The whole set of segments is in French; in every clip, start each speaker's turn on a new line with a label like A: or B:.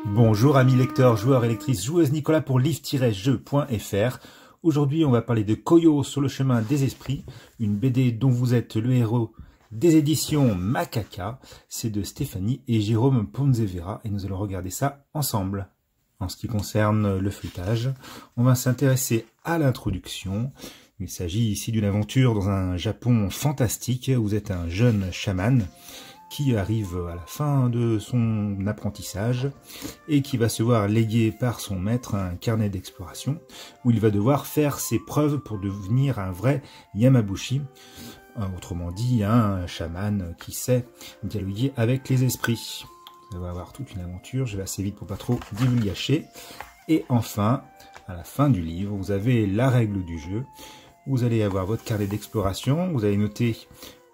A: Bonjour amis lecteurs, joueurs et lectrices, joueuses, Nicolas pour livre-jeu.fr. Aujourd'hui on va parler de Koyo sur le chemin des esprits, une BD dont vous êtes le héros des éditions Macaca. C'est de Stéphanie et Jérôme Ponzevera et nous allons regarder ça ensemble. En ce qui concerne le feuilletage, on va s'intéresser à l'introduction. Il s'agit ici d'une aventure dans un Japon fantastique. Vous êtes un jeune chaman qui arrive à la fin de son apprentissage et qui va se voir léguer par son maître un carnet d'exploration où il va devoir faire ses preuves pour devenir un vrai Yamabushi, autrement dit un chaman qui sait dialoguer avec les esprits. Ça va avoir toute une aventure, je vais assez vite pour pas trop divulgacher. Et enfin, à la fin du livre, vous avez la règle du jeu. Vous allez avoir votre carnet d'exploration, vous allez noter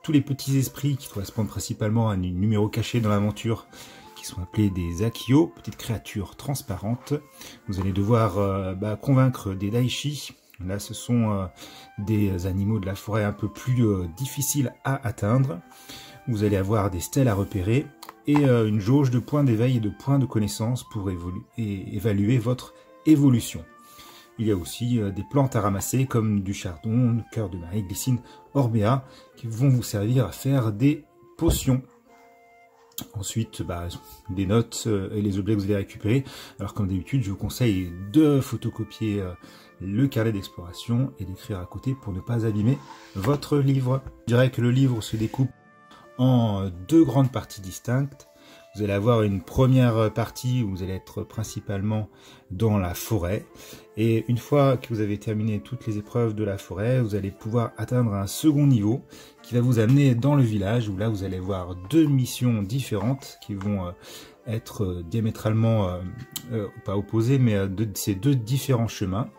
A: tous les petits esprits qui correspondent principalement à un numéro caché dans l'aventure, qui sont appelés des Akio, petites créatures transparentes. Vous allez devoir convaincre des Daishi. Là, ce sont des animaux de la forêt un peu plus difficiles à atteindre. Vous allez avoir des stèles à repérer et une jauge de points d'éveil et de points de connaissance pour évaluer votre évolution. Il y a aussi des plantes à ramasser comme du chardon, cœur de Marie, glycine, orbea, qui vont vous servir à faire des potions. Ensuite, des notes et les objets que vous allez récupérer. Alors comme d'habitude, je vous conseille de photocopier le carnet d'exploration et d'écrire à côté pour ne pas abîmer votre livre. Je dirais que le livre se découpe en deux grandes parties distinctes. Vous allez avoir une première partie où vous allez être principalement dans la forêt. Et une fois que vous avez terminé toutes les épreuves de la forêt, vous allez pouvoir atteindre un second niveau qui va vous amener dans le village où là vous allez voir deux missions différentes qui vont être diamétralement, pas opposées, mais de ces deux différents chemins.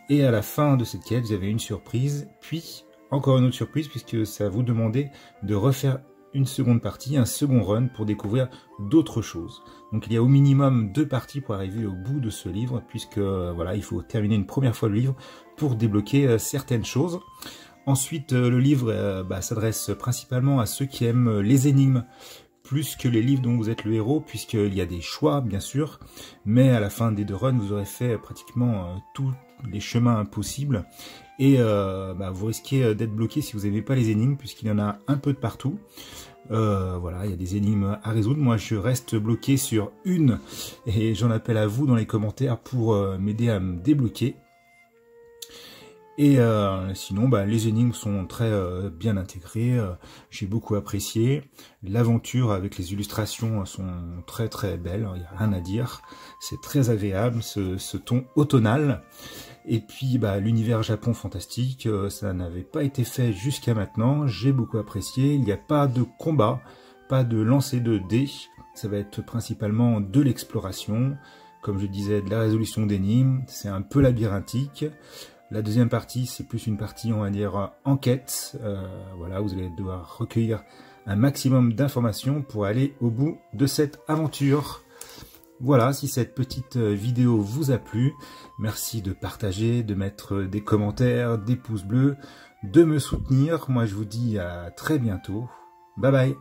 A: Et à la fin de cette quête, vous avez une surprise, puis encore une autre surprise puisque ça va vous demander de refaire une seconde partie, un second run pour découvrir d'autres choses. Donc il y a au minimum deux parties pour arriver au bout de ce livre, puisque voilà, il faut terminer une première fois le livre pour débloquer certaines choses. Ensuite, le livre s'adresse principalement à ceux qui aiment les énigmes, plus que les livres dont vous êtes le héros, puisqu'il y a des choix, bien sûr, mais à la fin des deux runs, vous aurez fait pratiquement tous les chemins possibles, et vous risquez d'être bloqué si vous n'aimez pas les énigmes, puisqu'il y en a un peu de partout. Voilà, il y a des énigmes à résoudre. Moi, je reste bloqué sur une, et j'en appelle à vous dans les commentaires pour m'aider à me débloquer. Et sinon, les énigmes sont très bien intégrées, j'ai beaucoup apprécié. L'aventure avec les illustrations sont très très belles, il n'y a rien à dire. C'est très agréable, ce ton automnal. Et puis l'univers Japon fantastique, ça n'avait pas été fait jusqu'à maintenant, j'ai beaucoup apprécié. Il n'y a pas de combat, pas de lancer de dés, ça va être principalement de l'exploration. Comme je disais, de la résolution d'énigmes, c'est un peu labyrinthique. La deuxième partie, c'est plus une partie, on va dire, enquête. Voilà, vous allez devoir recueillir un maximum d'informations pour aller au bout de cette aventure. Voilà, si cette petite vidéo vous a plu, merci de partager, de mettre des commentaires, des pouces bleus, de me soutenir. Moi, je vous dis à très bientôt. Bye bye.